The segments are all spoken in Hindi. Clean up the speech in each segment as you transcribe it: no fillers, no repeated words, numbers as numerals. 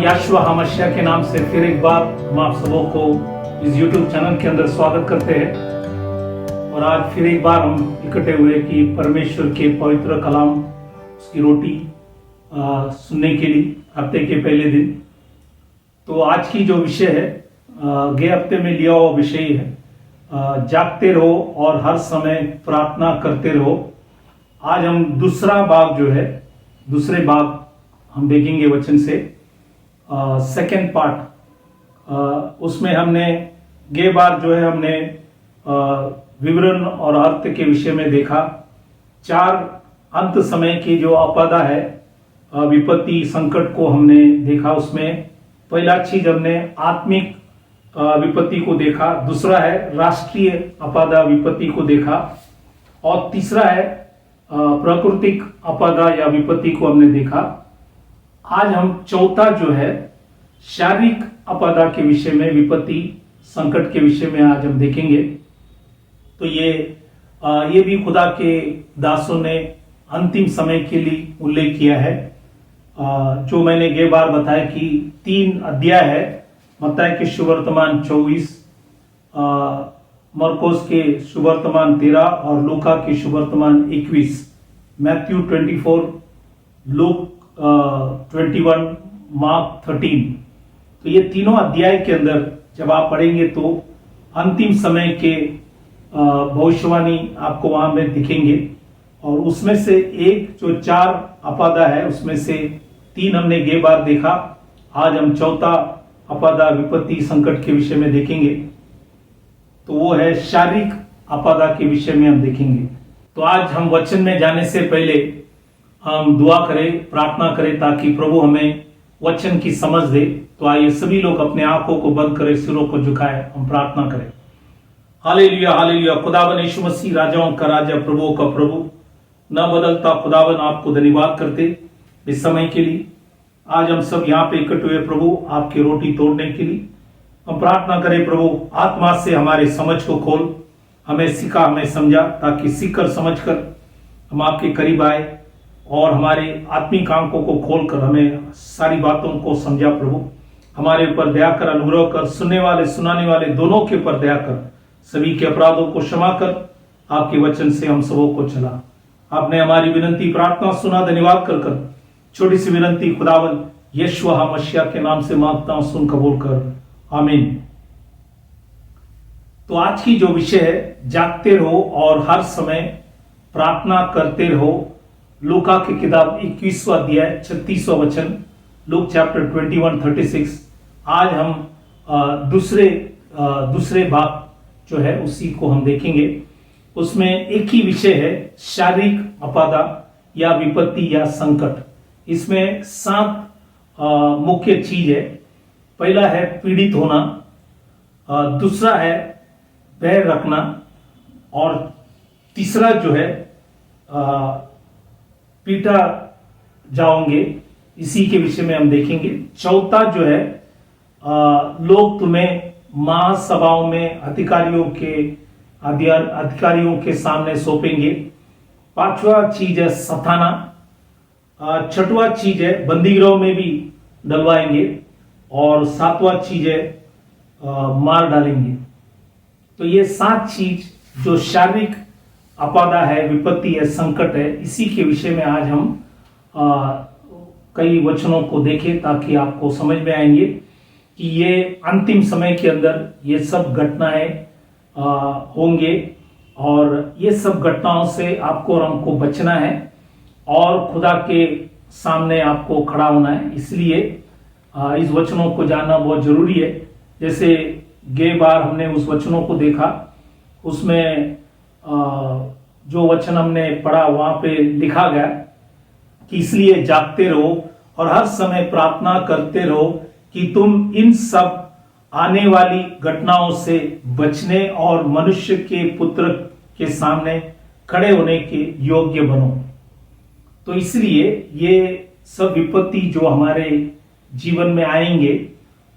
खुदावन याशुआ हमश्या के नाम से फिर एक बार हम आप सबों को इस YouTube चैनल के अंदर स्वागत करते हैं। और आज फिर एक बार हम इकट्ठे हुए कि परमेश्वर के पवित्र कलाम उसकी रोटी सुनने के लिए हफ्ते के पहले दिन। तो आज की जो विषय है गए हफ्ते में लिया हुआ विषय है जागते रहो और हर समय प्रार्थना करते रहो। आज हम दूसरा भाग हम देखेंगे वचन से सेकेंड पार्ट। उसमें हमने गए बार जो है हमने विवरण और अर्थ के विषय में देखा। 4 अंत समय की जो आपदा है विपत्ति संकट को हमने देखा। उसमें पहला चीज हमने आत्मिक विपत्ति को देखा, दूसरा है राष्ट्रीय आपदा विपत्ति को देखा और तीसरा है प्राकृतिक आपदा या विपत्ति को हमने देखा। आज हम चौथा जो है शारीरिक आपदा के विषय में, विपत्ति संकट के विषय में आज हम देखेंगे। तो ये भी खुदा के दासों ने अंतिम समय के लिए उल्लेख किया है। जो मैंने गए बार बताया कि 3 अध्याय है, मत्ती के सुवर्तमान 24, मरकोस के सुवर्तमान 13 और लूका के सुवर्तमान 21, मैथ्यू 24, लूक 21, मार्क 13। तो ये तीनों अध्याय के अंदर जब आप पढ़ेंगे तो अंतिम समय के भविष्यवाणी आपको वहां में दिखेंगे। और उसमें से एक जो 4 आपदा है उसमें से 3 हमने गए बार देखा। आज हम चौथा आपदा विपत्ति संकट के विषय में देखेंगे। तो वो है शारीरिक आपदा के विषय में हम देखेंगे। तो आज हम वचन में जाने से पहले हम दुआ करें, प्रार्थना करें ताकि प्रभु हमें वचन की समझ दे। तो आइए सभी लोग अपने आंखों को बंद करें, सिरों को झुकाएं, हम प्रार्थना करें। Hallelujah hallelujah. खुदावन यीशु मसीह राजाओं का राजा, प्रभुओं का प्रभु, न बदलता खुदावन, आपको धन्यवाद करते इस समय के लिए। आज हम सब यहाँ पे इकट्ठे हुए प्रभु आपकी रोटी तोड़ने के लिए। हम प्रार्थना करें प्रभु आत्मा से हमारे समझ को खोल, हमें सिखा, हमें समझा, ताकि सीखकर समझकर हम आपके करीब आए और हमारे आत्मिक आंखों को खोलकर हमें सारी बातों को समझा। प्रभु हमारे ऊपर दया कर, अनुग्रह कर, सुनने वाले सुनाने वाले दोनों के ऊपर दया कर, सभी के अपराधों को क्षमा कर, आपके वचन से हम सबों को चला। आपने हमारी विनती प्रार्थना सुना, धन्यवाद कर छोटी सी विनती खुदावन यीशु मसीह के नाम से मांगता हूं, सुन कबूल कर, आमीन। तो आज की जो विषय है जागते रहो और हर समय प्रार्थना करते रहो। लूका की किताब 21वां अध्याय 36वां वचन, लूक चैप्टर 21:36। आज हम दूसरे भाग जो है उसी को हम देखेंगे। उसमें एक ही विषय है शारीरिक आपदा या विपत्ति या संकट। इसमें 7 मुख्य चीज है। पहला है पीड़ित होना, दूसरा है पैर रखना, और तीसरा जो है पीटा जाओगे, इसी के विषय में हम देखेंगे। चौथा जो है लोग तुम्हें महासभाओं में अधिकारियों के सामने सौंपेंगे। 5वां चीज है सताना। 6वां चीज है बंदीगृह में भी डलवाएंगे, और 7वां चीज है मार डालेंगे। तो ये 7 चीज जो शारीरिक आपदा है, विपत्ति है, संकट है, इसी के विषय में आज हम कई वचनों को देखें ताकि आपको समझ में आएंगे कि ये अंतिम समय के अंदर ये सब घटनाएं होंगे, और ये सब घटनाओं से आपको और हमको बचना है और खुदा के सामने आपको खड़ा होना है। इसलिए इस वचनों को जानना बहुत जरूरी है। जैसे गए बार हमने उस वचनों को देखा, उसमें जो वचन हमने पढ़ा वहां पे लिखा गया कि इसलिए जागते रहो और हर समय प्रार्थना करते रहो कि तुम इन सब आने वाली घटनाओं से बचने और मनुष्य के पुत्र के सामने खड़े होने के योग्य बनो। तो इसलिए ये सब विपत्ति जो हमारे जीवन में आएंगे,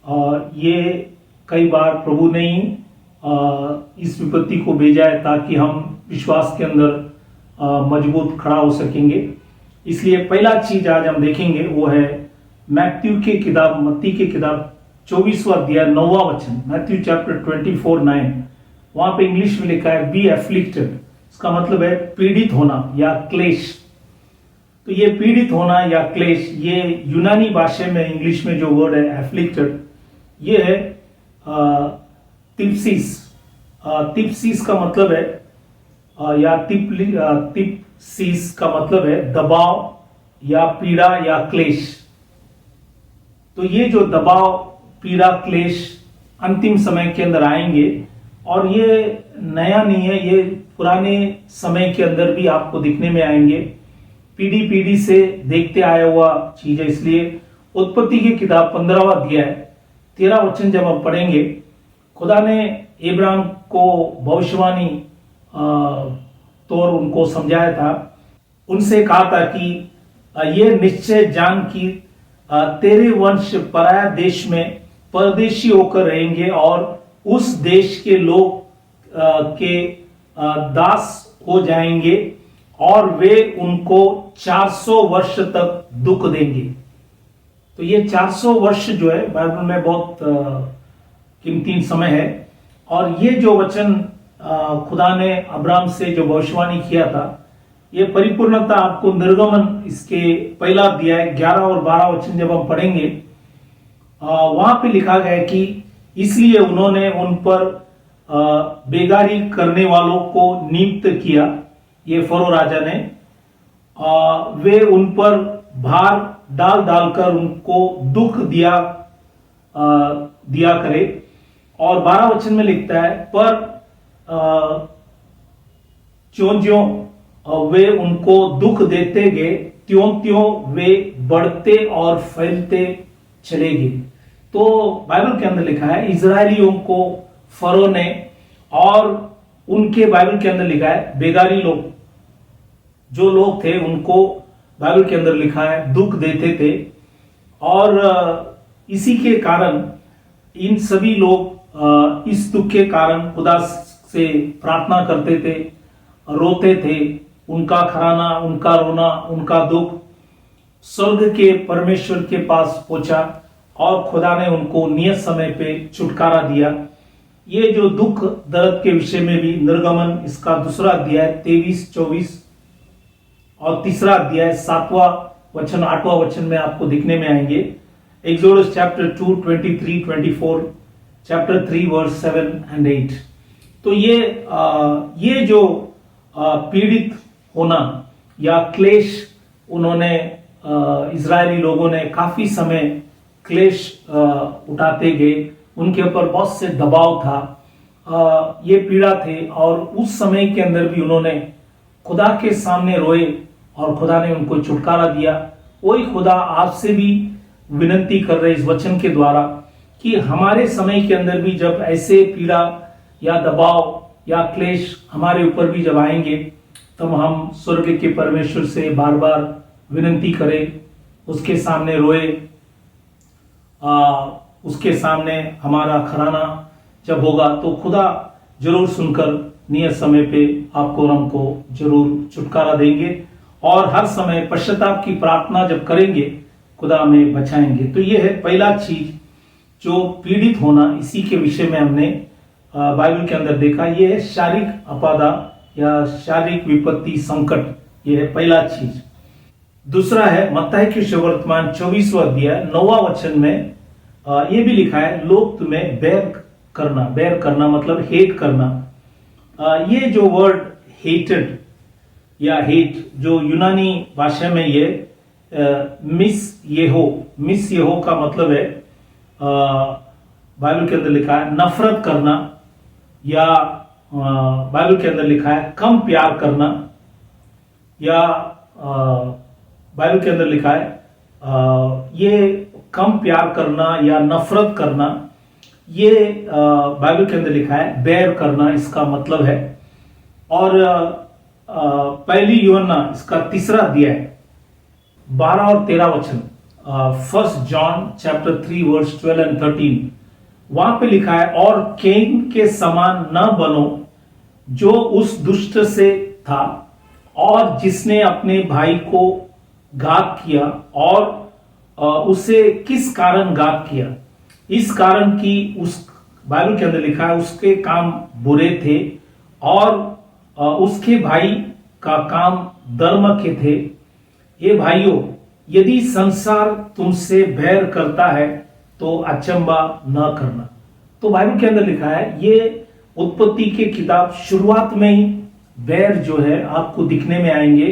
और ये कई बार प्रभु ने ही इस विपत्ति को भेजा है ताकि हम विश्वास के अंदर मजबूत खड़ा हो सकेंगे। इसलिए पहला चीज आज हम देखेंगे वो है मैथ्यू के किताब, मत्ती के किताब 24वां अध्याय 9वां वचन, मैथ्यू चैप्टर 24:9, वहां पे इंग्लिश में लिखा है बी एफ्लिक्टेड। इसका मतलब है पीड़ित होना या क्लेश। तो ये पीड़ित होना या क्लेश, ये यूनानी भाषा में, इंग्लिश में जो वर्ड है एफ्लिक्टेड, ये है तिप्सिस। तिप्सिस का मतलब है या तिप्सिस का मतलब है दबाव या पीड़ा या क्लेश। तो ये जो दबाव, पीड़ा, क्लेश अंतिम समय के अंदर आएंगे, और ये नया नहीं है, ये पुराने समय के अंदर भी आपको दिखने में आएंगे। पीढ़ी पीढ़ी से देखते आया हुआ चीज है। इसलिए उत्पत्ति की किताब 15वां अध्याय 13 वचन जब हम पढ़ेंगे, खुदा ने इब्राहिम को भविष्यवाणी तौर उनको समझाया था। उनसे कहा था कि ये निश्चय जान कि तेरे वंश पराया देश में परदेशी होकर रहेंगे और उस देश के लोग के दास हो जाएंगे और वे उनको 400 वर्ष तक दुख देंगे। तो ये 400 वर्ष जो है बाइबल में बहुत कीमती समय है। और ये जो वचन खुदा ने अब्राहम से जो भविष्यवाणी किया था, ये परिपूर्णता आपको निर्गमन इसके पहला अध्याय 11 और 12 वचन जब हम पढ़ेंगे, वहां पे लिखा गया कि इसलिए उन्होंने उन पर बेगारी करने वालों को नियुक्त किया, ये फरो राजा ने, वे उन पर भार डाल डालकर उनको दुख दिया करे। और 12 वचन में लिखता है, पर ज्यों ज्यों वे उनको दुख देते गए, त्यों त्यों वे बढ़ते और फैलते चले गए। तो बाइबल के अंदर लिखा है इजरायलियों को फरो ने, और उनके बाइबल के अंदर लिखा है बेगारी लोग, जो लोग थे उनको बाइबल के अंदर लिखा है दुख देते थे। और इसी के कारण इन सभी लोग इस दुख के कारण खुदा से प्रार्थना करते थे, रोते थे। उनका खराना, उनका रोना, उनका दुख स्वर्ग के परमेश्वर के पास पहुंचा और खुदा ने उनको नियत समय पे छुटकारा दिया। ये जो दुख दर्द के विषय में भी निर्गमन इसका दूसरा अध्याय 23-24 और तीसरा अध्याय 7वां वचन 8वां वचन में आपको दिखने में आएंगे। Exodus chapter 2 23-24, chapter 3 verse 7 and 8। तो ये जो पीड़ित होना या क्लेश, उन्होंने इजरायली लोगों ने काफी समय क्लेश उठाते गए, उनके ऊपर बहुत से दबाव था, ये पीड़ा थे। और उस समय के अंदर भी उन्होंने खुदा के सामने रोए और खुदा ने उनको छुटकारा दिया। वही खुदा आपसे भी विनती कर रहे इस वचन के द्वारा कि हमारे समय के अंदर भी जब ऐसे पीड़ा या दबाव या क्लेश हमारे ऊपर भी जब आएंगे, तब हम स्वर्ग के परमेश्वर से बार बार विनती करें, उसके सामने रोए, उसके सामने हमारा खराना जब होगा तो खुदा जरूर सुनकर नियत समय पे आपको और हमको जरूर छुटकारा देंगे। और हर समय पश्चाताप की प्रार्थना जब करेंगे, खुदा हमें बचाएंगे। तो ये है पहला चीज जो पीड़ित होना, इसी के विषय में हमने बाइबल के अंदर देखा। ये है शारीरिक आपदा या शारीरिक विपत्ति, संकट। ये है पहला चीज। दूसरा है मत्ती के सुवर्तमान 24वां अध्याय 9वां वचन में ये भी लिखा है, लोग तुम्हें बैर करना मतलब हेट करना। ये जो वर्ड हेटेड या हेट, जो यूनानी भाषा में ये मिस येहो का मतलब है, बाइबल के अंदर लिखा है नफरत करना, या बाइबल के अंदर लिखा है कम प्यार करना, या बाइबल के अंदर लिखा है ये कम प्यार करना या नफरत करना। ये बाइबल के अंदर लिखा है बैर करना, इसका मतलब है। और पहली यूहन्ना इसका तीसरा अध्याय 12 और 13 वचन, 1 जॉन चैप्टर 3 वर्स 12 and 13, वहां पे लिखा है, और कैन के समान न बनो जो उस दुष्ट से था और जिसने अपने भाई को घात किया, और उसे किस कारण घात किया। इस कारण की उस बाइबल के अंदर लिखा है उसके काम बुरे थे और उसके भाई का काम धर्म के थे। ये भाइयों, यदि संसार तुमसे बैर करता है तो अचंबा न करना। तो बाइबल के अंदर लिखा है, ये उत्पत्ति की किताब शुरुआत में ही बैर जो है आपको दिखने में आएंगे।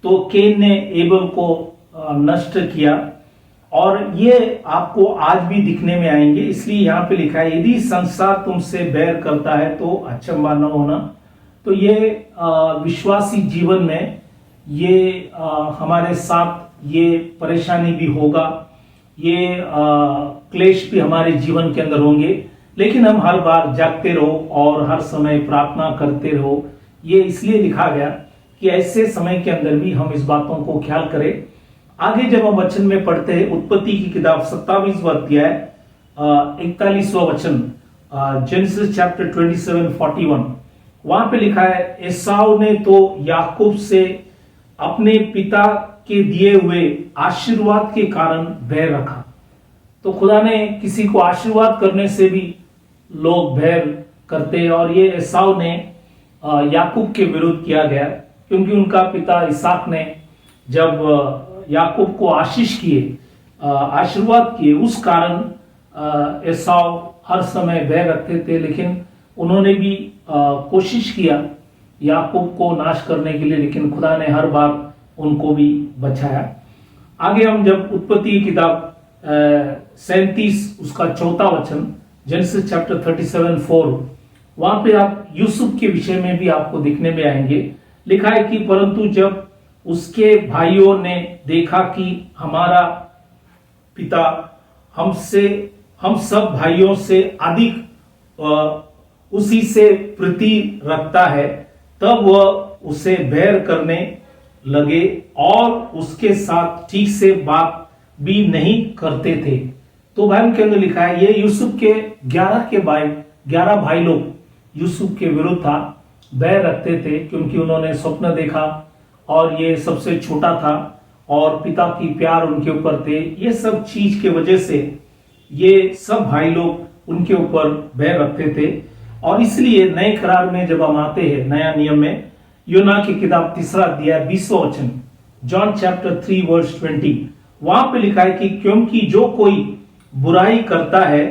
तो केन ने एबल को नष्ट किया और ये आपको आज भी दिखने में आएंगे। इसलिए यहाँ पे लिखा है, यदि संसार तुमसे बैर करता है तो अचंबा न होना। तो ये विश्वासी जीवन में ये हमारे साथ ये परेशानी भी होगा, ये क्लेश भी हमारे जीवन के अंदर होंगे, लेकिन हम हर बार जागते रहो और हर समय प्रार्थना करते रहो। ये इसलिए लिखा गया कि ऐसे समय के अंदर भी हम इस बातों को ख्याल करें। आगे जब हम वचन में पढ़ते हैं, उत्पत्ति की किताब 27वां अध्याय 41वां वचन, जेनेसिस चैप्टर 27:41, वहां पे लिखा है, एसाव ने तो याकूब से अपने पिता के दिए हुए आशीर्वाद के कारण बैर रखा। तो खुदा ने किसी को आशीर्वाद करने से भी लोग बैर करते हैं और ये एसाव ने याकूब के विरुद्ध किया गया, क्योंकि उनका पिता इसहाक ने जब याकूब को आशीष किए, आशीर्वाद किए, उस कारण एसाव हर समय बैर रखते थे। लेकिन उन्होंने भी कोशिश किया याकूब को नाश करने के लिए, लेकिन खुदा ने हर बार उनको भी बचाया। आगे हम जब उत्पत्ति की किताब 37 उसका 4वां वचन, जेनेसिस चैप्टर 37:4, वहां पे आप यूसुफ के विषय में भी आपको दिखने में आएंगे। लिखा है कि परंतु जब उसके भाइयों ने देखा कि हमारा पिता हम सब भाइयों से अधिक उसी से प्रीति रखता है, तब वह उसे बैर करने लगे और उसके साथ ठीक से बात भी नहीं करते थे। तो बाइबल के अंदर लिखा है, ये यूसुफ के 11 भाई लोग यूसुफ के विरुद्ध था, बैर रखते थे, क्योंकि उन्होंने स्वप्न देखा और ये सबसे छोटा था और पिता की प्यार उनके ऊपर थे। ये सब चीज के वजह से ये सब भाई लोग उनके ऊपर बैर रखते थे। और इसलिए नए करार में जब हम आते हैं, नया नियम में, योना की किताब 3 अध्याय 20वां वचन, जॉन चैप्टर 3 वर्स 20, वहां पे लिखा है कि क्योंकि जो कोई बुराई करता है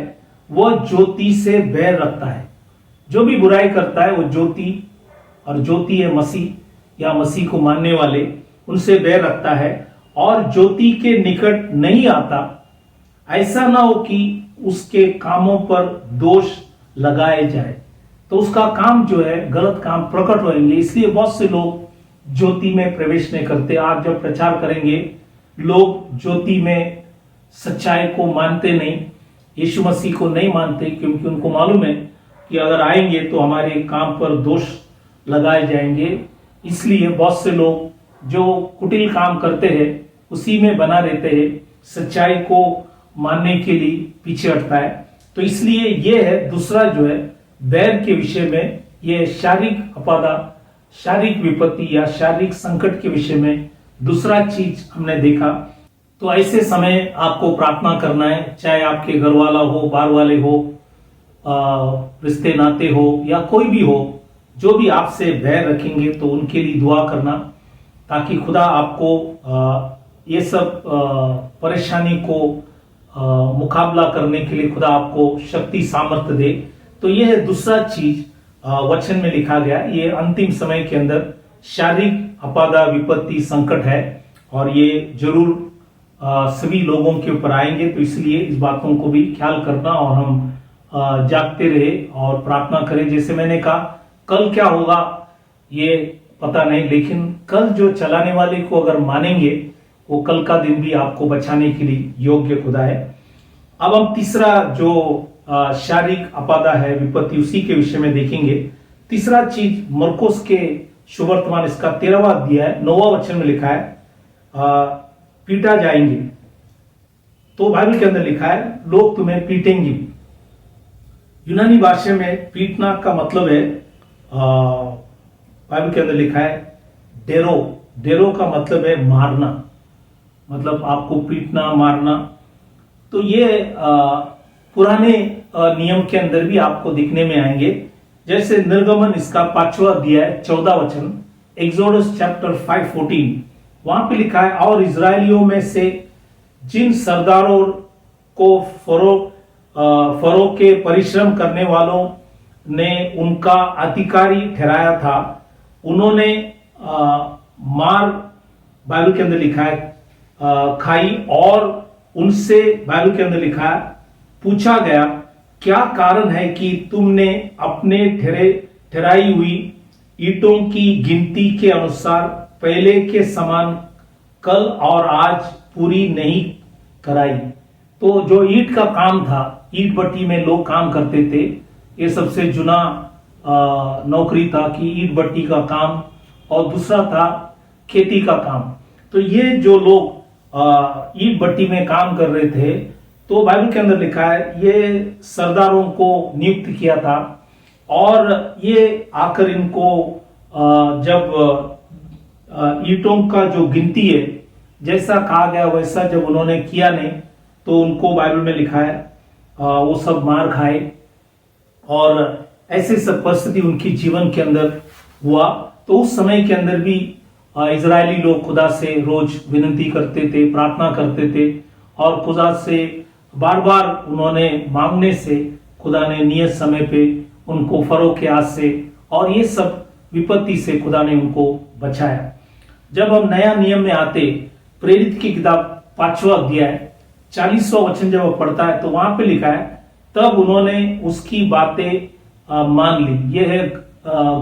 वह ज्योति से बैर रखता है। जो भी बुराई करता है वो ज्योति, और ज्योति है मसीह या मसीह को मानने वाले, उनसे बैर रखता है और ज्योति के निकट नहीं आता, ऐसा ना हो कि उसके कामों पर दोष लगाए जाए। तो उसका काम जो है, गलत काम प्रकट होंगे। इसलिए बहुत से लोग ज्योति में प्रवेश नहीं करते। आज जब प्रचार करेंगे, लोग ज्योति में सच्चाई को मानते नहीं, यीशु मसीह को नहीं मानते, क्योंकि उनको मालूम है कि अगर आएंगे तो हमारे काम पर दोष लगाए जाएंगे। इसलिए बहुत से लोग जो कुटिल काम करते हैं उसी में बना रहते हैं, सच्चाई को मानने के लिए पीछे हटता है। तो इसलिए ये है दूसरा जो है बैर के विषय में, ये शारीरिक आपदा, शारीरिक विपत्ति या शारीरिक संकट के विषय में दूसरा चीज हमने देखा। तो ऐसे समय आपको प्रार्थना करना है, चाहे आपके घर वाला हो, बाहर वाले हो, रिश्ते नाते हो या कोई भी हो, जो भी आपसे बैर रखेंगे तो उनके लिए दुआ करना, ताकि खुदा आपको ये सब परेशानी को मुकाबला करने के लिए खुदा आपको शक्ति सामर्थ्य दे। तो ये है दूसरा चीज वचन में लिखा गया। ये अंतिम समय के अंदर शारीरिक आपदा, विपत्ति, संकट है और ये जरूर सभी लोगों के ऊपर आएंगे। तो इसलिए इस बातों को भी ख्याल करना और हम जागते रहे और प्रार्थना करें। जैसे मैंने कहा, कल क्या होगा ये पता नहीं, लेकिन कल जो चलाने वाले को अगर मानेंगे, वो कल का दिन भी आपको बचाने के लिए योग्य खुदा है। अब हम तीसरा जो शारीरिक आपदा है, विपत्ति, उसी के विषय में देखेंगे। तीसरा चीज मरकुस के सुवर्तमान इसका 13वां अध्याय 9वां वचन में लिखा है, पीटा जाएंगे। तो बाइबल के अंदर लिखा है, लोग तुम्हें पीटेंगे। यूनानी भाषा में पीटना का मतलब है, बाइबल के अंदर लिखा है डेरो। डेरो का मतलब है मारना। मतलब आपको पीटना मारना। तो ये पुराने नियम के अंदर भी आपको दिखने में आएंगे। जैसे निर्गमन इसका 5वां अध्याय 14 वचन, एक्सोडस चैप्टर 5:14, वहां पे लिखा है, और इजरायलियों में से जिन सरदारों को फरो के परिश्रम करने वालों ने उनका अधिकारी ठहराया था, उन्होंने मार, बाइबल के अंदर लिखा है, खाई, और उनसे बाइबल के अंदर लिखा है, पूछा गया क्या कारण है कि तुमने अपने ठहराई हुई ईंटों की गिनती के अनुसार पहले के समान कल और आज पूरी नहीं कराई। तो जो ईंट का काम था, ईंट भट्टी में लोग काम करते थे, ये सबसे जुना नौकरी था कि ईंट भट्टी का काम, और दूसरा था खेती का काम। तो ये जो लोग ईंट भट्टी में काम कर रहे थे, तो बाइबल के अंदर लिखा है ये सरदारों को नियुक्त किया था, और ये आकर इनको जब ईंटों का जो गिनती है जैसा कहा गया वैसा जब उन्होंने किया नहीं, तो उनको बाइबल में लिखा है वो सब मार खाए, और ऐसे सब परिस्थिति उनकी जीवन के अंदर हुआ। तो उस समय के अंदर भी इजरायली लोग खुदा से रोज विनती करते थे, प्रार्थना करते थे, और खुदा से बार बार उन्होंने मांगने से खुदा ने नियत समय पे उनको फरो के हाथ से और ये सब विपत्ति से खुदा ने उनको बचाया। जब हम नया नियम में आते, प्रेरित की किताब 5वां अध्याय 40वां वचन जब वो पढ़ता है, तो वहां पे लिखा है, तब उन्होंने उसकी बातें मान ली। यह है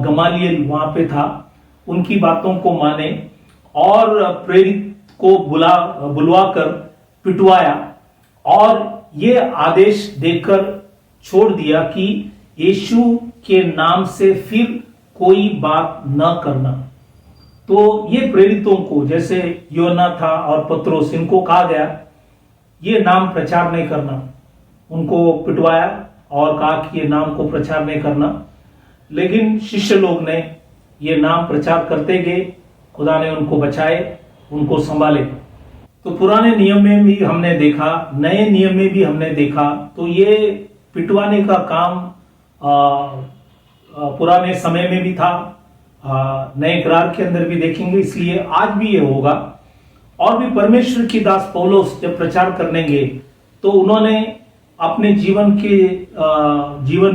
गमालियल वहां पे था, उनकी बातों को माने और प्रेरित को बुलवाकर पिटवाया, और ये आदेश देकर छोड़ दिया कि यीशु के नाम से फिर कोई बात न करना। तो ये प्रेरितों को, जैसे योना था और पत्रोस, इनको कहा गया ये नाम प्रचार नहीं करना। उनको पिटवाया और कहा कि ये नाम को प्रचार नहीं करना, लेकिन शिष्य लोग ने ये नाम प्रचार करते गए, खुदा ने उनको बचाए, उनको संभाले। तो पुराने नियम में भी हमने देखा, नए नियम में भी हमने देखा, तो ये पिटवाने का काम पुराने समय में भी था, नए करार के अंदर भी देखेंगे, इसलिए आज भी ये होगा। और भी परमेश्वर की दास पौलुस जब प्रचार करने गए, तो उन्होंने अपने जीवन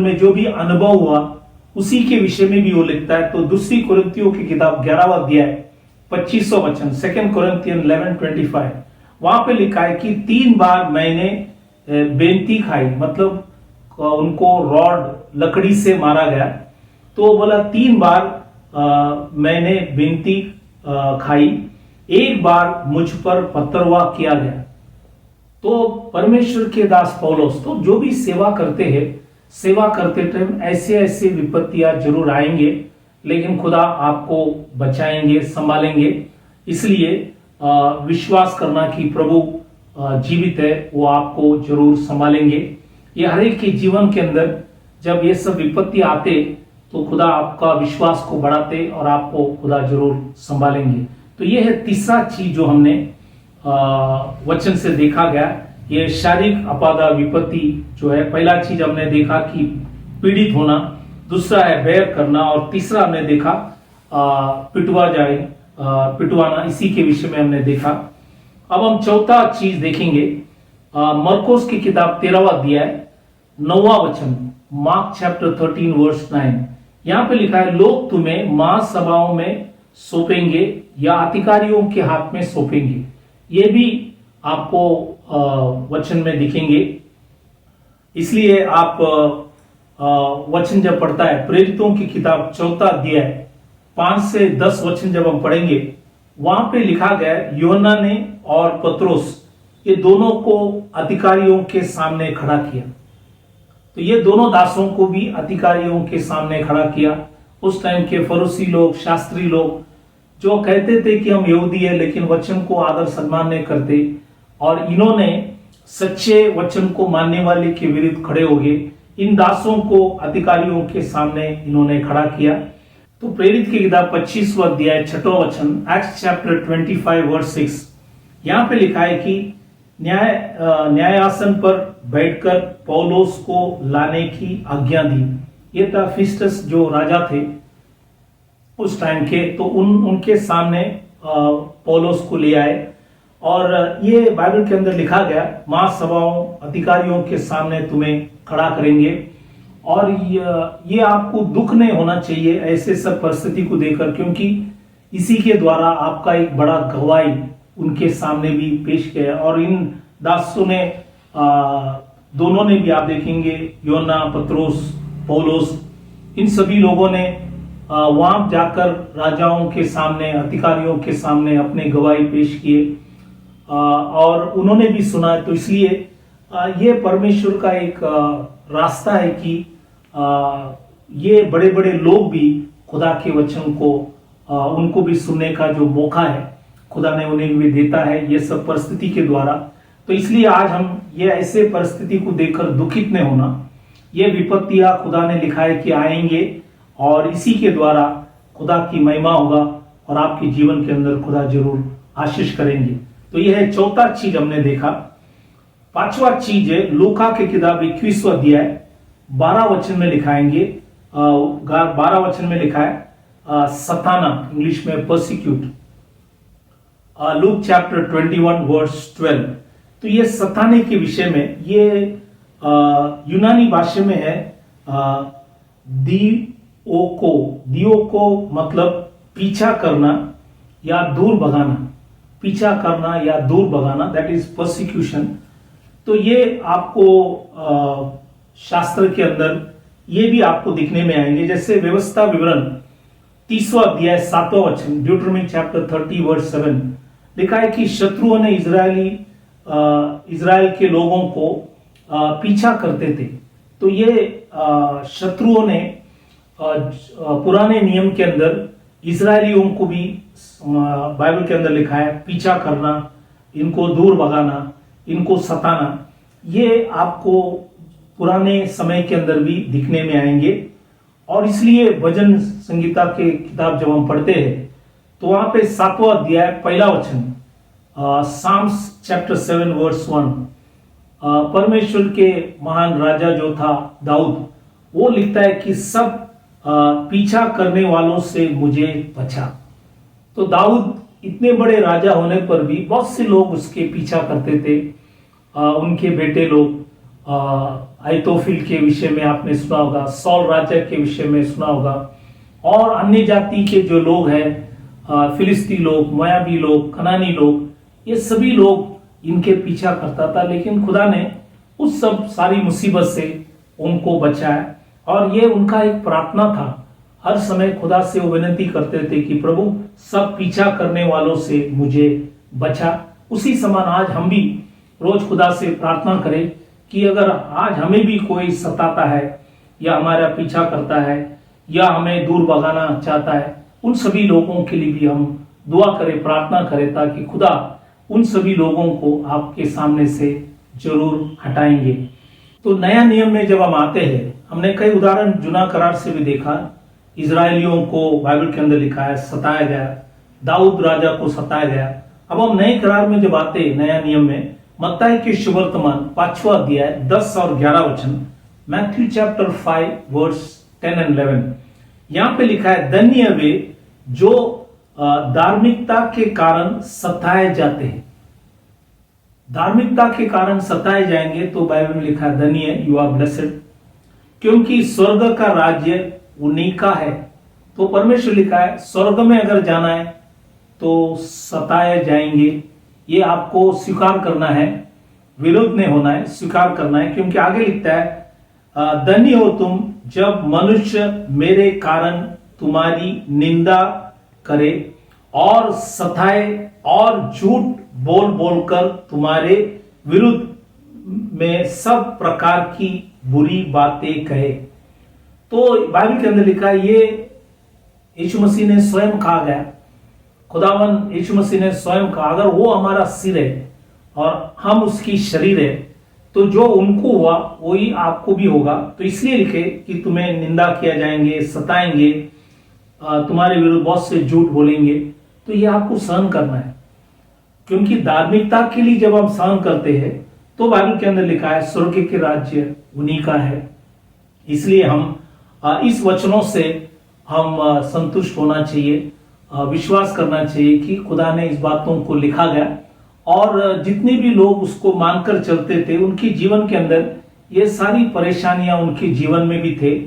में जो भी अनुभव हुआ उसी के विषय में भी वो लिखता है। तो दूसरी कुरिन्थियों की किताब 11वां अध्याय 25वां वचन, 2 Corinthians 11:25, वहां पे लिखा है कि 3 बार मैंने बेंती खाई, मतलब उनको रॉड लकड़ी से मारा गया। तो बोला 3 बार मैंने बेंती खाई, 1 बार मुझ पर पत्थरवा किया गया। तो परमेश्वर के दास पौलुस, तो जो भी सेवा करते हैं, सेवा करते टाइम ऐसे ऐसे विपत्तियां जरूर आएंगे, लेकिन खुदा आपको बचाएंगे, संभालेंगे। इसलिए विश्वास करना कि प्रभु जीवित है, वो आपको जरूर संभालेंगे। ये हर एक के जीवन के अंदर जब ये सब विपत्ति आते, तो खुदा आपका विश्वास को बढ़ाते और आपको खुदा जरूर संभालेंगे। तो ये है तीसरा चीज जो हमने वचन से देखा गया, ये शारीरिक आपदा विपत्ति जो है। पहला चीज हमने देखा कि पीड़ित होना, दूसरा है बैर करना, और तीसरा हमने देखा पिटवाना, इसी के विषय में हमने देखा। अब हम चौथा चीज देखेंगे, मरकोस की किताब 13वां अध्याय 9वां वचन, मार्क चैप्टर 13 वर्स 9। यहां पे लिखा है, लोग तुम्हें महासभाओं में सौंपेंगे या अधिकारियों के हाथ में सौंपेंगे। ये भी आपको वचन में दिखेंगे। इसलिए आप वचन जब पढ़ता है, प्रेरितों की किताब 4 अध्याय 5 से 10 वचन जब हम पढ़ेंगे, वहां पे लिखा गया, यूहन्ना ने और पत्रोस, ये दोनों को अधिकारियों के सामने खड़ा किया। तो ये दोनों दासों को भी अधिकारियों के सामने खड़ा किया। उस टाइम के फरीसी लोग, शास्त्री लोग, जो कहते थे कि हम यहूदी है, लेकिन वचन को आदर सम्मान नहीं करते, और इन्होंने सच्चे वचन को मानने वाले के विरुद्ध खड़े हो गए। इन दासों को अधिकारियों के सामने इन्होंने खड़ा किया। तो प्रेरित की किताब 25वां अध्याय 6वां वचन, एक्ट्स चैप्टर 25 वर्स 6, यहाँ पे लिखा है कि न्यायासन पर बैठकर पौलुस को लाने की आज्ञा दी। ये था फिस्टस जो राजा थे उस टाइम के, तो उनके सामने पौलुस को ले आए और ये बाइबल के अंदर लिखा गया, महासभाओं अधिकारियों के सामने तुम्हें खड़ा करेंगे और ये आपको दुख नहीं होना चाहिए ऐसे सब परिस्थिति को देखकर, क्योंकि इसी के द्वारा आपका एक बड़ा गवाही उनके सामने भी पेश किया। और इन दासों ने दोनों ने भी, आप देखेंगे योना, पत्रोस, पौलुस, इन सभी लोगों ने वहां जाकर राजाओं के सामने, अधिकारियों के सामने अपने गवाही पेश किए और उन्होंने भी सुना। तो इसलिए ये परमेश्वर का एक रास्ता है कि ये बड़े बड़े लोग भी खुदा के वचन को उनको भी सुनने का जो मौका है खुदा ने उन्हें भी देता है, ये सब परिस्थिति के द्वारा। तो इसलिए आज हम ये ऐसे परिस्थिति को देखकर दुखित नहीं होना। ये विपत्तियां खुदा ने लिखा है कि आएंगे और इसी के द्वारा खुदा की महिमा होगा और आपके जीवन के अंदर खुदा जरूर आशीष करेंगे। तो यह है चौथा चीज हमने देखा। पांचवा चीज है लूका की किताब 21वां अध्याय 12 वचन में लिखाएंगे, 12 वचन में लिखा है सताना, इंग्लिश में परसिक्यूट। Luke chapter 21 verse 12। तो ये सताने के विषय में, ये यूनानी भाषा में है दियोको मतलब पीछा करना या दूर भगाना, पीछा करना या दूर भगाना, दैट इज परसिक्यूशन। तो ये आपको शास्त्र के अंदर ये भी आपको दिखने में आएंगे, जैसे व्यवस्था विवरण 30वां अध्याय 7वां वचन, ड्यूटरनॉमी चैप्टर 30 वर्स 7 लिखा है कि शत्रुओं ने इजराइल के लोगों को पीछा करते थे। तो ये शत्रुओं ने पुराने नियम के अंदर इजरायलियों को भी बाइबल के अंदर लिखा है पीछा करना, इनको दूर भगाना, इनको सताना। ये आपको पुराने समय के अंदर भी दिखने में आएंगे। और इसलिए भजन संगीता के किताब जब हम पढ़ते हैं तो वहां पे 7वां अध्याय पहला वचन, साम्स चैप्टर 7 वर्स 1, परमेश्वर के महान राजा जो था दाऊद, वो लिखता है कि सब पीछा करने वालों से मुझे बचा। तो दाऊद इतने बड़े राजा होने पर भी बहुत से लोग उसके पीछा करते थे। उनके बेटे लोग, आइतोफिल के विषय में आपने सुना होगा, सौल राजा के विषय में सुना होगा, और अन्य जाति के जो लोग हैं, फिलिस्ती लोग, मोयाबी लोग, कनानी लोग, ये सभी लोग इनके पीछा करता था। लेकिन खुदा ने उस सब सारी मुसीबत से उनको बचाया। और ये उनका एक प्रार्थना था, हर समय खुदा से वो विनती करते थे कि प्रभु सब पीछा करने वालों से मुझे बचा। उसी समान आज हम भी रोज खुदा से प्रार्थना करें कि अगर आज हमें भी कोई सताता है या हमारा पीछा करता है या हमें दूर भगाना चाहता है, उन सभी लोगों के लिए भी हम दुआ करें, प्रार्थना करें, ताकि खुदा उन सभी लोगों को आपके सामने से जरूर हटाएंगे। तो नया नियम में जब हम आते हैं, हमने कई उदाहरण जुना करार से भी देखा। इजरायलियों को बाइबल के अंदर लिखा है सताया गया, दाऊद राजा को सताया गया। अब हम नए करार में जब आते हैं, नया नियम में, मत्ती के सुवर्तमान 5वां अध्याय 10 और 11 वचन, मैथ्यू चैप्टर 5 वर्स 10 एंड 11, यहां पे लिखा है धन्य वे जो धार्मिकता के कारण सताए जाते हैं। धार्मिकता के कारण सताए जाएंगे तो बाइबल में लिखा है धन्य, यू आर ब्लेसेड, क्योंकि स्वर्ग का राज्य उन्हीं का है। तो परमेश्वर लिखा है स्वर्ग में अगर जाना है तो सताए जाएंगे। ये आपको स्वीकार करना है, विरोध नहीं होना है, स्वीकार करना है। क्योंकि आगे लिखता है धन्य हो तुम जब मनुष्य मेरे कारण तुम्हारी निंदा करे और सताए और झूठ बोल बोलकर तुम्हारे विरुद्ध में सब प्रकार की बुरी बातें कहे। तो बाइबल के अंदर लिखा है, ये यीशु मसीह ने स्वयं कहा गया, खुदावन यीशु मसीह ने स्वयं कहा, अगर वो हमारा सिर है और हम उसकी शरीर है तो जो उनको हुआ वही आपको भी होगा। तो इसलिए लिखे कि तुम्हें निंदा किया जाएंगे, सताएंगे, तुम्हारे विरुद्ध बहुत से झूठ बोलेंगे, तो ये आपको सहन करना है। क्योंकि धार्मिकता के लिए जब हम सहन करते हैं तो बाइबल के अंदर लिखा है स्वर्ग के राज्य उन्हीं का है। इसलिए हम इस वचनों से हम संतुष्ट होना चाहिए, विश्वास करना चाहिए कि खुदा ने इस बातों को लिखा गया और जितने भी लोग उसको मानकर चलते थे उनके जीवन के अंदर ये सारी परेशानियां उनके जीवन में भी थे।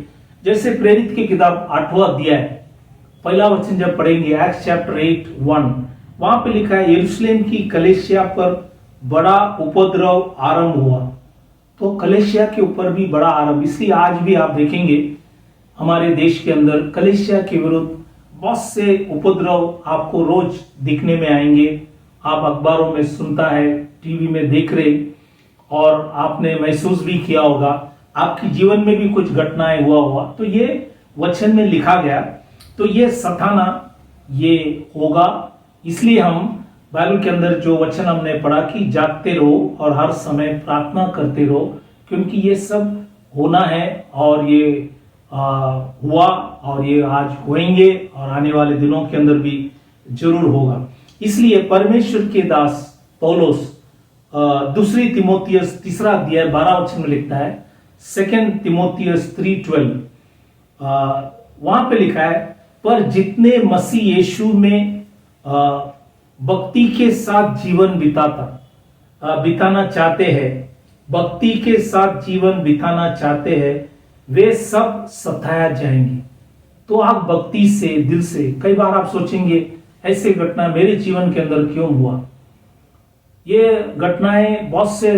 जैसे प्रेरित की किताब 8वां अध्याय पहला वचन जब पढ़ेंगे, एक्ट्स चैप्टर 8:1, वहां पे लिखा है यरूशलेम की कलीसिया पर बड़ा उपद्रव आरंभ हुआ। तो कलीसिया के ऊपर भी बड़ा आरंभ, इसलिए आज भी आप देखेंगे हमारे देश के अंदर कलीसिया के विरुद्ध बहुत से उपद्रव आपको रोज दिखने में आएंगे। आप अखबारों में सुनता है, टीवी में देख रहे, और आपने महसूस भी किया होगा, आपके जीवन में भी कुछ घटनाएं हुआ। तो ये वचन में लिखा गया, तो ये सताना ये होगा। इसलिए हम बाइबल के अंदर जो वचन हमने पढ़ा कि जागते रहो और हर समय प्रार्थना करते रहो, क्योंकि ये सब होना है और ये हुआ और ये आज होंगे और आने वाले दिनों के अंदर भी जरूर होगा। इसलिए परमेश्वर के दास पौलुस दूसरी तिमोथियस 3 अध्याय 12 वचन में लिखता है, 2 तिमोथियस 3:12, वहां पे लिखा है, पर जितने मसीह यीशु में भक्ति के साथ जीवन बिताना चाहते हैं, भक्ति के साथ जीवन बिताना चाहते हैं, वे सब सताया जाएंगे। तो आप भक्ति से, दिल से, कई बार आप सोचेंगे ऐसे घटना मेरे जीवन के अंदर क्यों हुआ। ये घटनाएं बहुत से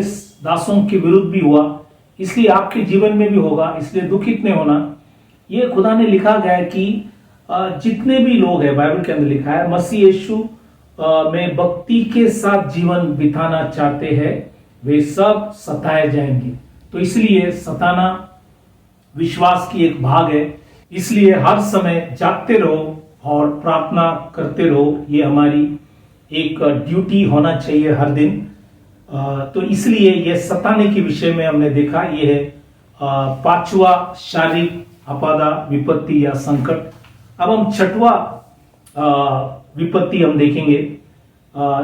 दासों के विरुद्ध भी हुआ, इसलिए आपके जीवन में भी होगा, इसलिए दुखित नहीं होना। ये खुदा ने लिखा गया है कि जितने भी लोग हैं, बाइबल के अंदर लिखा है, मसीह यीशु में भक्ति के साथ जीवन बिताना चाहते हैं, वे सब सताए जाएंगे। तो इसलिए सताना विश्वास की एक भाग है। इसलिए हर समय जागते रहो और प्रार्थना करते रहो, ये हमारी एक ड्यूटी होना चाहिए हर दिन। तो इसलिए ये सताने के विषय में हमने देखा, ये है 5वां शारीरिक आपदा, विपत्ति या संकट। अब हम 6वां विपत्ति हम देखेंगे,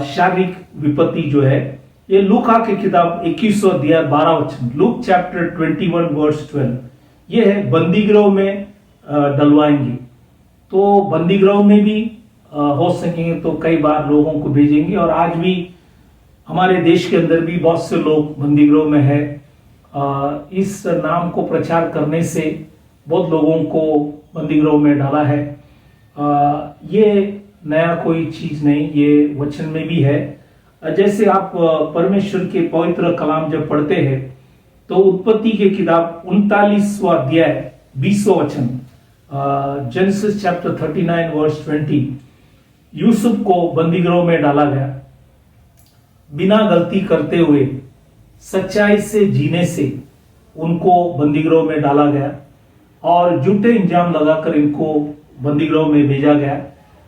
शारीरिक विपत्ति जो है, ये लूका की किताब 21वां अध्याय 12 वचन, लूक चैप्टर 21:12, ये है बंदीगृह में डलवाएंगे। तो बंदीगृह में भी हो सकेंगे तो कई बार लोगों को भेजेंगे, और आज भी हमारे देश के अंदर भी बहुत से लोग बंदीगृह में है। इस नाम को प्रचार करने से बहुत लोगों को बंदीगृह में डाला है। ये नया कोई चीज नहीं, ये वचन में भी है। जैसे आप परमेश्वर के पवित्र कलाम जब पढ़ते हैं तो उत्पत्ति की किताब 39वां अध्याय 20वां वचन, जेनेसिस चैप्टर 39:20, यूसुफ को बंदीगृह में डाला गया। बिना गलती करते हुए सच्चाई से जीने से उनको बंदीगृह में डाला गया और झूठे इंजाम लगाकर इनको बंदीगृह में भेजा गया।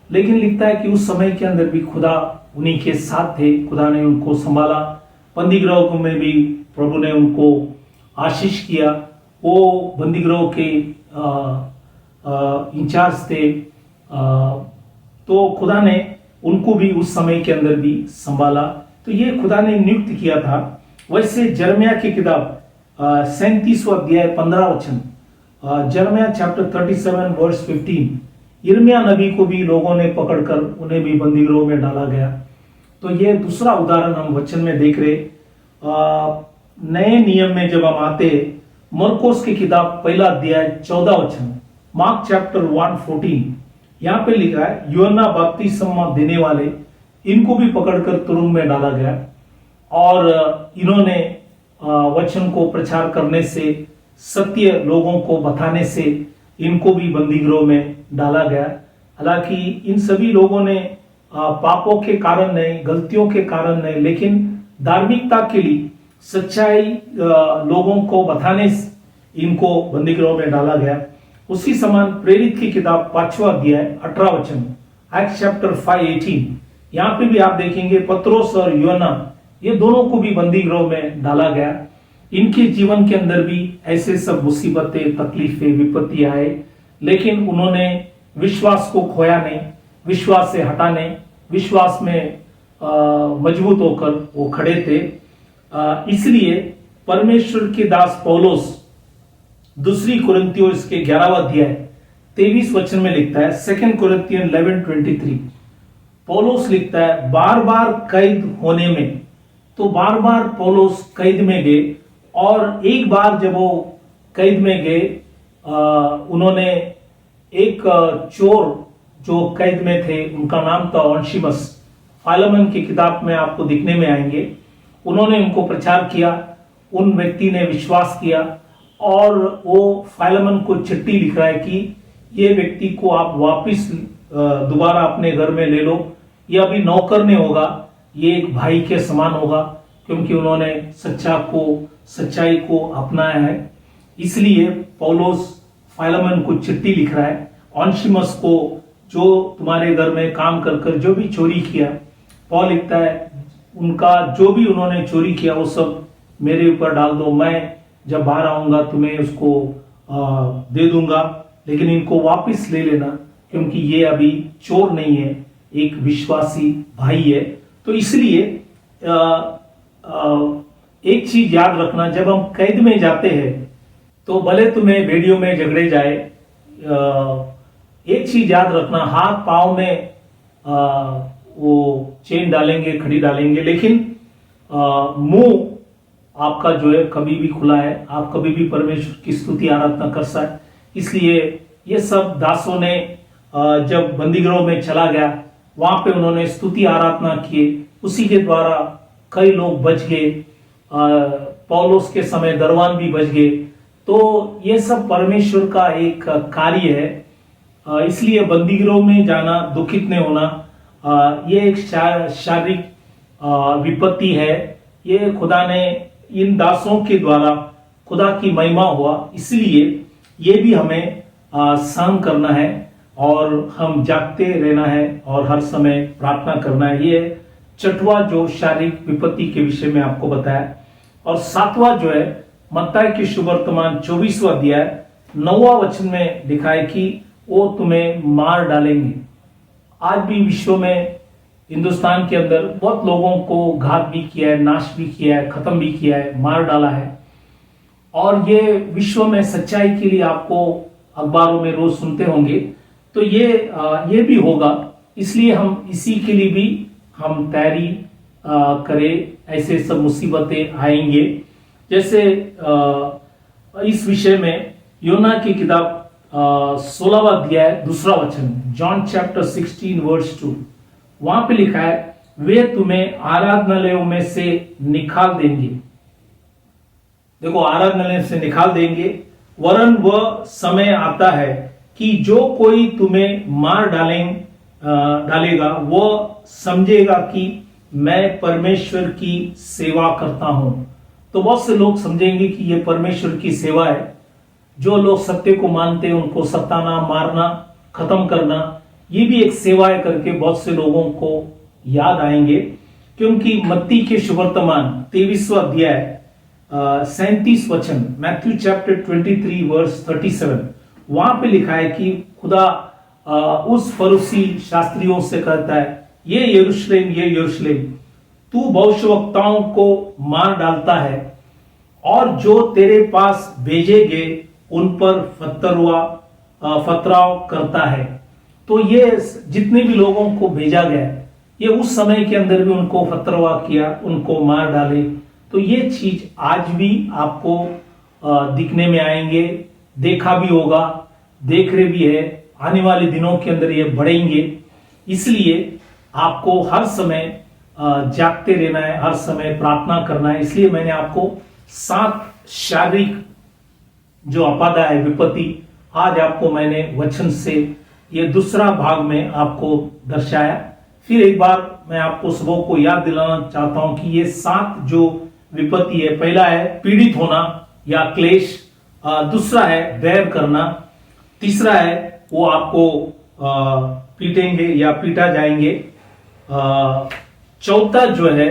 लेकिन लिखता है कि उस समय के अंदर भी खुदा उन्हीं के साथ थे, खुदा ने उनको संभाला। बंदीगृह में भी प्रभु ने उनको आशीष किया। वो बंदीगृह के इंचार्ज थे, तो खुदा ने उनको भी उस समय के अंदर भी संभाला। तो ये खुदा ने नियुक्त किया था। वैसे जर्मिया की किताब 37वां अध्याय 15 वचन, जर्मिया चैप्टर 37:15, यिर्मयाह नबी को भी लोगों ने पकड़कर उन्हें भी बंदीगृह में डाला गया। तो ये दूसरा उदाहरण हम वचन में देख रहे। नए नियम में जब हम आते, मरकोस की किताब 1 अध्याय 14 वचन, मार्क चैप्टर 1:14, यहाँ पे लिखा है यूहन्ना बपतिस्मा देने वाले, इनको भी पकड़कर तुरुंग में डाला गया और इन्होंने वचन को प्रचार करने से, सत्य लोगों को बताने से इनको भी बंदीगृह में डाला गया। हालांकि इन सभी लोगों ने पापों के कारण नहीं, गलतियों के कारण नहीं, लेकिन धार्मिकता के लिए, सच्चाई लोगों को बताने से इनको बंदीगृह में डाला गया। उसी समान प्रेरित की किताब 5वां अध्याय 18 वचन, एक्ट्स चैप्टर 5:18, यहाँ पे भी आप देखेंगे पत्रोस और यूहन्ना, ये दोनों को भी बंदीगृह में डाला गया। इनके जीवन के अंदर भी ऐसे सब मुसीबतें, तकलीफें, विपत्ति आए, लेकिन उन्होंने विश्वास को खोया नहीं, विश्वास से हटा नहीं, विश्वास में मजबूत होकर वो खड़े थे। इसलिए परमेश्वर के दास पौलुस दूसरी कुरिन्थियों इसके 11वां अध्याय 23 वचन में लिखता है, 2 कुरिन्थियन 11:23 पौलुस लिखता है, बार बार कैद होने में। तो बार बार पौलुस कैद में गए, और एक बार जब वो कैद में गए, उन्होंने एक चोर जो कैद में थे, उनका नाम था ओनेसिमस, फाइलेमन की किताब में आपको दिखने में आएंगे। उन्होंने उनको प्रचार किया, उन व्यक्ति ने विश्वास किया, और वो फाइलेमन को चिट्ठी लिख रहा है कि ये व्यक्ति को आप वापिस दोबारा अपने घर में ले लो, ये अभी नौकर नहीं होगा, ये एक भाई के समान होगा, क्योंकि उन्होंने सच्चाई को अपनाया है। इसलिए पौलुस फाइलेमन को चिट्ठी लिख रहा है, ओनेसिमस को, जो तुम्हारे घर में काम कर कर जो भी चोरी किया, पौल लिखता है उनका जो भी उन्होंने चोरी किया वो सब मेरे ऊपर डाल दो, मैं जब बाहर आऊंगा तुम्हें उसको दे दूंगा, लेकिन इनको वापस ले लेना, क्योंकि ये अभी चोर नहीं है, एक विश्वासी भाई है। तो इसलिए एक चीज याद रखना, जब हम कैद में जाते हैं तो भले तुम्हें वीडियो में झगड़े जाए, एक चीज याद रखना, हाथ पांव में वो चेन डालेंगे, खड़ी डालेंगे, लेकिन मुंह आपका जो है कभी भी खुला है, आप कभी भी परमेश्वर की स्तुति आराधना कर सकते। इसलिए ये सब दासों ने जब बंदीगृह में चला गया, वहां पे उन्होंने स्तुति आराधना किए, उसी के द्वारा कई लोग बच गए, पौलुस के समय दरवान भी बच गए। तो ये सब परमेश्वर का एक कार्य है। इसलिए बंदीगृह में जाना, दुखित नहीं होना, ये एक शारीरिक विपत्ति है। ये खुदा ने इन दासों के द्वारा खुदा की महिमा हुआ, इसलिए ये भी हमें सहन करना है, और हम जागते रहना है, और हर समय प्रार्थना करना है। ये 6वां जो शारीरिक विपत्ति के विषय में आपको बताया। और 7वां जो है मत्ती के सुवर्तमान 24वां अध्याय 9वां वचन में लिखा है कि वो तुम्हें मार डालेंगे। आज भी विश्व में, हिंदुस्तान के अंदर बहुत लोगों को घात भी किया है, नाश भी किया है, खत्म भी किया है, मार डाला है। और ये विश्व में सच्चाई के लिए आपको अखबारों में रोज सुनते होंगे। तो ये भी होगा, इसलिए हम इसी के लिए भी हम तैयारी करें, ऐसे सब मुसीबतें आएंगे। जैसे इस विषय में योना की किताब 16वां अध्याय 2 वचन, जॉन चैप्टर 16 वर्स 2, वहां पे लिखा है, वे तुम्हें आराधनालयों में से निकाल देंगे। देखो, आराधनालय से निकाल देंगे, वरन वह समय आता है कि जो कोई तुम्हें मार डालेगा वह समझेगा कि मैं परमेश्वर की सेवा करता हूं। तो बहुत से लोग समझेंगे कि यह परमेश्वर की सेवा है। जो लोग सत्य को मानते हैं उनको सताना, मारना, खत्म करना, ये भी एक सेवा है करके बहुत से लोगों को याद आएंगे। क्योंकि मत्ती के सुवर्तमान 23वां अध्याय 37 वचन, मैथ्यू चैप्टर 23 वर्स 37, वहां पे लिखा है कि खुदा उस फरीसी शास्त्रियों से कहता है, ये यरूशलेम, तू भविष्यवक्ताओं को मार डालता है, और जो तेरे पास भेजे गए उन पर पथराव करता है। तो ये जितने भी लोगों को भेजा गया, ये उस समय के अंदर भी उनको पथराव किया, उनको मार डाले। तो ये चीज आज भी आपको दिखने में आएंगे, देखा भी होगा, देख रहे भी है, आने वाले दिनों के अंदर ये बढ़ेंगे। इसलिए आपको हर समय जागते रहना है, हर समय प्रार्थना करना है। इसलिए मैंने आपको 7 शारीरिक जो आपदा है, विपत्ति, आज आपको मैंने वचन से ये दूसरा भाग में आपको दर्शाया। फिर एक बार मैं आपको सबों को याद दिलाना चाहता हूं कि ये 7 जो विपत्ति है, पहला है पीड़ित होना या क्लेश, दूसरा है बैर करना, तीसरा है वो आपको पीटेंगे या पीटा जाएंगे, चौथा जो है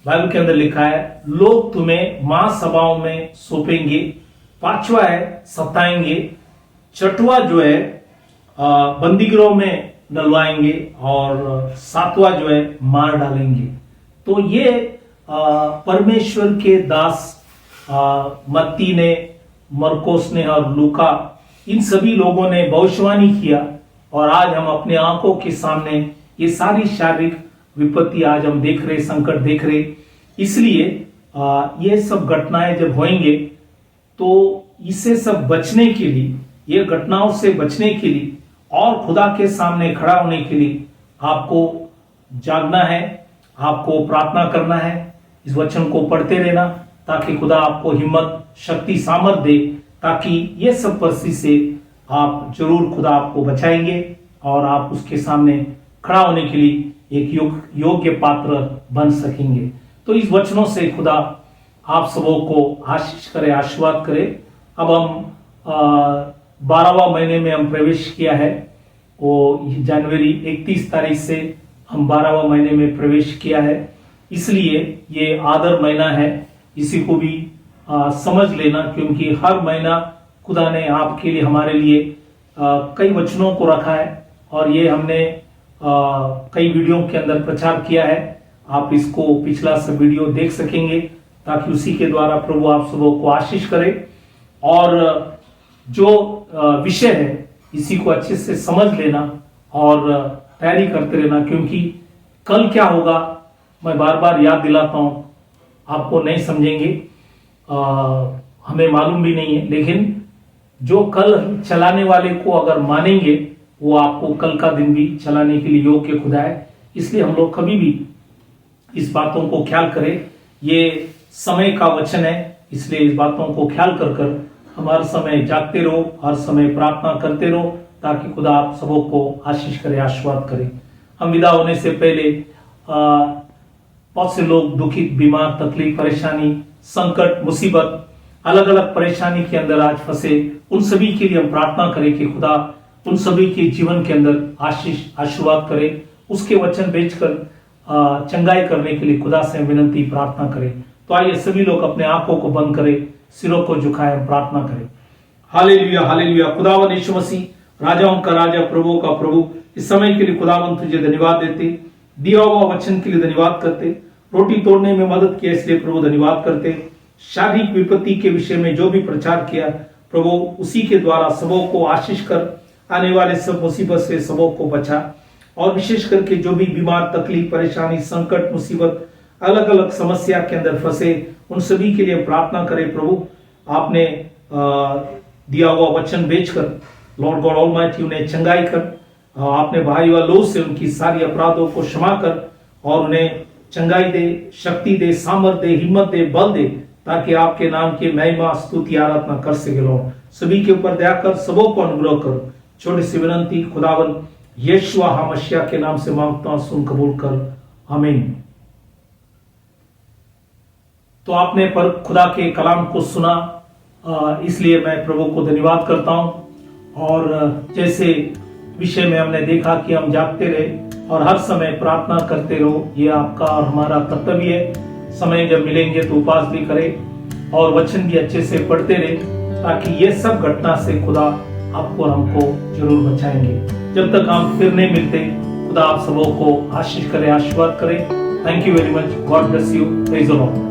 बाइबल के अंदर लिखा है लोग तुम्हें महासभाओं में सौंपेंगे, पांचवा है सताएंगे, छठवा जो है बंदीगृह में डलवाएंगे और सातवां जो है मार डालेंगे। तो ये परमेश्वर के दास मत्ती ने, मरकोस ने और लूका, इन सभी लोगों ने भविष्यवाणी किया और आज हम अपने आंखों के सामने ये सारी शारीरिक विपत्ति आज हम देख रहे, संकट देख रहे। इसलिए ये सब घटनाएं जब होंगे तो इससे सब बचने के लिए, ये घटनाओं से बचने के लिए और खुदा के सामने खड़ा होने के लिए आपको जागना है, आपको प्रार्थना करना है, इस वचन को पढ़ते रहना ताकि खुदा आपको हिम्मत, शक्ति, सामर्थ दे, ताकि ये सब परिस्थिति से आप जरूर खुदा आपको बचाएंगे और आप उसके सामने खड़ा होने के लिए एक योग्य पात्र बन सकेंगे। तो इस वचनों से खुदा आप सबों को आशीष करे, आशीर्वाद करे। अब हम 12वां महीने में हम प्रवेश किया है, वो जनवरी 31 तारीख से हम 12वां महीने में प्रवेश किया है, इसलिए ये आदर महीना है। इसी को भी समझ लेना, क्योंकि हर महीना खुदा ने आपके लिए, हमारे लिए कई वचनों को रखा है और ये हमने कई वीडियो के अंदर प्रचार किया है। आप इसको पिछला सब वीडियो देख सकेंगे ताकि उसी के द्वारा प्रभु आप सबों को आशीष करे और जो विषय है इसी को अच्छे से समझ लेना और तैयारी करते रहना, क्योंकि कल क्या होगा मैं बार बार याद दिलाता हूं, आपको नहीं समझेंगे, हमें मालूम भी नहीं है, लेकिन जो कल चलाने वाले को अगर मानेंगे वो आपको कल का दिन भी चलाने के लिए योग्य खुदा है। इसलिए हम लोग कभी भी इस बातों को ख्याल करें, ये समय का वचन है, इसलिए इस बातों को ख्याल कर कर हम हर समय जागते रहो, हर समय प्रार्थना करते रहो ताकि खुदा आप सबों को आशीष करे, आशीर्वाद करे। हम विदा होने से पहले बहुत से लोग दुखित, बीमार, तकलीफ, परेशानी, संकट, मुसीबत, अलग अलग परेशानी के अंदर आज फंसे, उन सभी के लिए हम प्रार्थना करें कि खुदा उन सभी के जीवन के अंदर आशीष, आशीर्वाद करे। उसके वचन बेचकर चंगाई करने के लिए खुदा से विनती, प्रार्थना करें। तो आइए सभी लोग अपने आंखों को बंद करें, सिरों को झुकाएं, हम प्रार्थना करें। Hallelujah, hallelujah. खुदावन यीशु मसीह, राजाओं का राजा, प्रभुओं का प्रभु, इस समय के लिए खुदावन तुझे धन्यवाद देते, दिया हुआ वचन के लिए धन्यवाद करते, रोटी तोड़ने में मदद किया इसलिए प्रभु धन्यवाद करते, शारीरिक विपत्ति के विषय में जो भी प्रचार किया प्रभु उसी के द्वारा सबों को आशीष कर, आने वाले सब मुसीबत से सबों को बचा, और विशेष करके जो भी बीमार, तकलीफ, परेशानी, संकट, मुसीबत, अलग अलग समस्या के अंदर फंसे, उन सभी के लिए प्रार्थना करें। प्रभु आपने दिया हुआ वचन बेचकर लॉर्ड गॉड ऑलमाइटी उन्हें चंगाई कर, आपने भाई व लोग से उनकी सारी अपराधों को क्षमा कर और उन्हें चंगाई दे, शक्ति दे, सामर्थ दे, हिम्मत दे, बल दे, ताकि आपके नाम की महिमा, स्तुति, आराधना कर सके। लॉर्ड सभी के ऊपर दया कर, सबों को अनुग्रह कर। छोटी सी विनंती खुदावन यीशु मसीह के नाम से मांगता हूं, सुन कबूल कर, आमीन। तो आपने पर खुदा के कलाम को सुना, इसलिए मैं प्रभु को धन्यवाद करता हूं। और जैसे विषय में हमने देखा कि हम जागते रहे और हर समय प्रार्थना करते रहो, ये आपका और हमारा कर्तव्य है। समय जब मिलेंगे तो उपवास भी करें और वचन भी अच्छे से पढ़ते रहे, ताकि ये सब घटना से खुदा आपको और हमको जरूर बचाएंगे। जब तक हम फिर नहीं मिलते, खुदा आप सबों को आशीष करे, आशीर्वाद करे। Thank you very much, God bless you, praise the Lord.